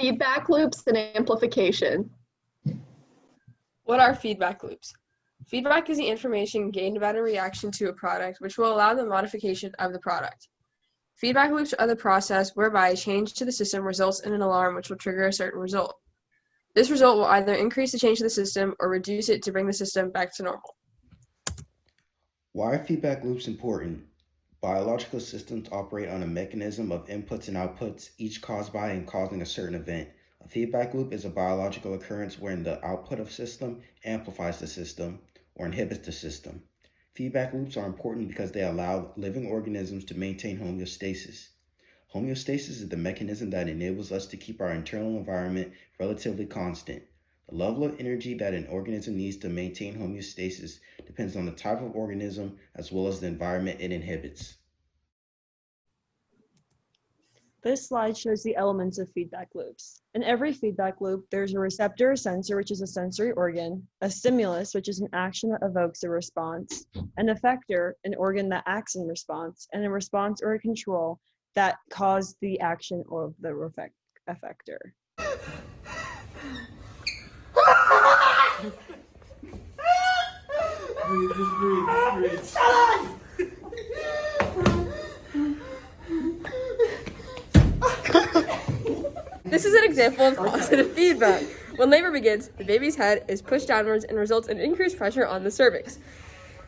Feedback loops and amplification. What are feedback loops? Feedback is the information gained about a reaction to a product, which will allow the modification of the product. Feedback loops are the process whereby a change to the system results in an alarm which will trigger a certain result. This result will either increase the change to the system or reduce it to bring the system back to normal. Why are feedback loops important? Biological systems operate on a mechanism of inputs and outputs, each caused by and causing a certain event. A feedback loop is a biological occurrence wherein the output of a system amplifies the system or inhibits the system. Feedback loops are important because they allow living organisms to maintain homeostasis. Homeostasis is the mechanism that enables us to keep our internal environment relatively constant. The level of energy that an organism needs to maintain homeostasis depends on the type of organism as well as the environment it inhabits. This slide shows the elements of feedback loops. In every feedback loop, there's a receptor or sensor, which is a sensory organ, a stimulus, which is an action that evokes a response, an effector, an organ that acts in response, and a response or a control that caused the action of the effector. Just breathe. This is an example of positive feedback. When labor begins, the baby's head is pushed downwards and results in increased pressure on the cervix.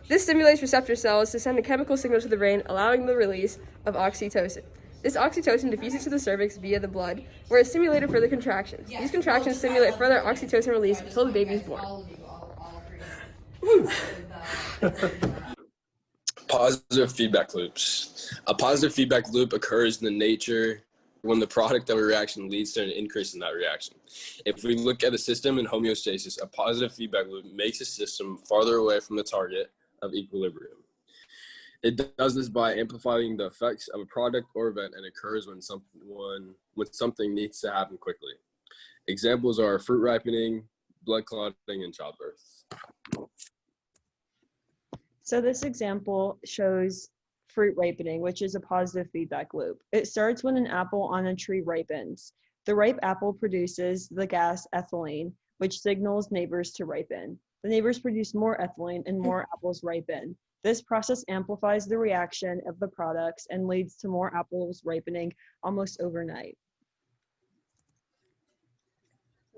This stimulates receptor cells to send a chemical signal to the brain, allowing the release of oxytocin. This oxytocin diffuses to the cervix via the blood, where it's stimulated further contractions. These contractions stimulate further oxytocin release until the baby is born. Positive feedback loops. A positive feedback loop occurs in the nature when the product of a reaction leads to an increase in that reaction. If we look at a system in homeostasis, a positive feedback loop makes a system farther away from the target of equilibrium. It does this by amplifying the effects of a product or event and occurs when something needs to happen quickly. Examples are fruit ripening, blood clotting, and childbirth. So this example shows fruit ripening, which is a positive feedback loop. It starts when an apple on a tree ripens. The ripe apple produces the gas ethylene, which signals neighbors to ripen. The neighbors produce more ethylene and more apples ripen. This process amplifies the reaction of the products and leads to more apples ripening almost overnight.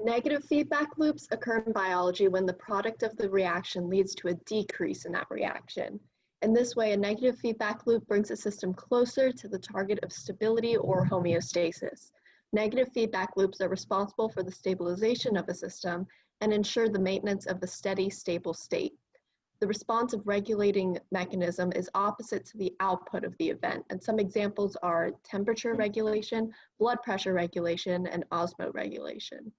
Negative feedback loops occur in biology when the product of the reaction leads to a decrease in that reaction. In this way, a negative feedback loop brings a system closer to the target of stability or homeostasis. Negative feedback loops are responsible for the stabilization of a system and ensure the maintenance of a steady, stable state. The responsive regulating mechanism is opposite to the output of the event, and some examples are temperature regulation, blood pressure regulation, and osmoregulation.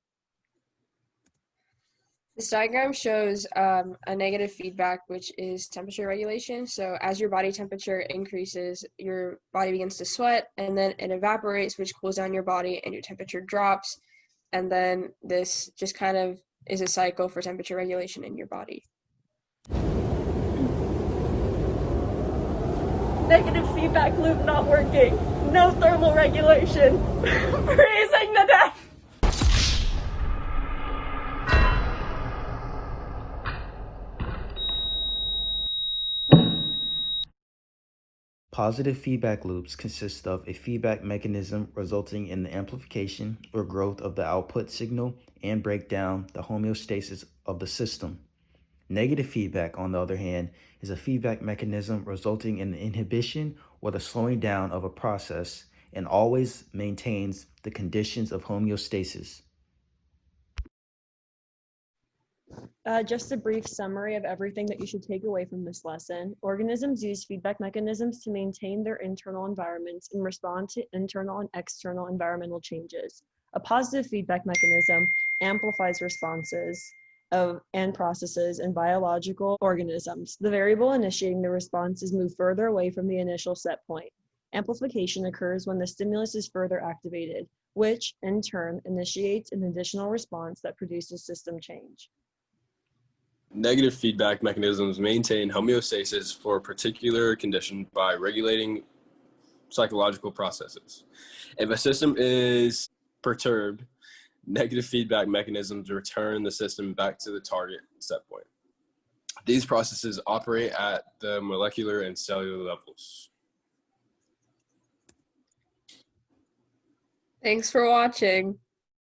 This diagram shows a negative feedback, which is temperature regulation. So as your body temperature increases, your body begins to sweat, and then it evaporates, which cools down your body, and your temperature drops. And then this just kind of is a cycle for temperature regulation in your body. Negative feedback loop not working. No thermal regulation. Freezing to death. Positive feedback loops consist of a feedback mechanism resulting in the amplification or growth of the output signal and break down the homeostasis of the system. Negative feedback, on the other hand, is a feedback mechanism resulting in the inhibition or the slowing down of a process and always maintains the conditions of homeostasis. Just a brief summary of everything that you should take away from this lesson. Organisms use feedback mechanisms to maintain their internal environments and respond to internal and external environmental changes. A positive feedback mechanism amplifies responses and processes in biological organisms. The variable initiating the response is moved further away from the initial set point. Amplification occurs when the stimulus is further activated, which in turn initiates an additional response that produces system change. Negative feedback mechanisms maintain homeostasis for a particular condition by regulating psychological processes. If a system is perturbed, Negative feedback mechanisms return the system back to the target set point. These processes operate at the molecular and cellular levels. Thanks for watching.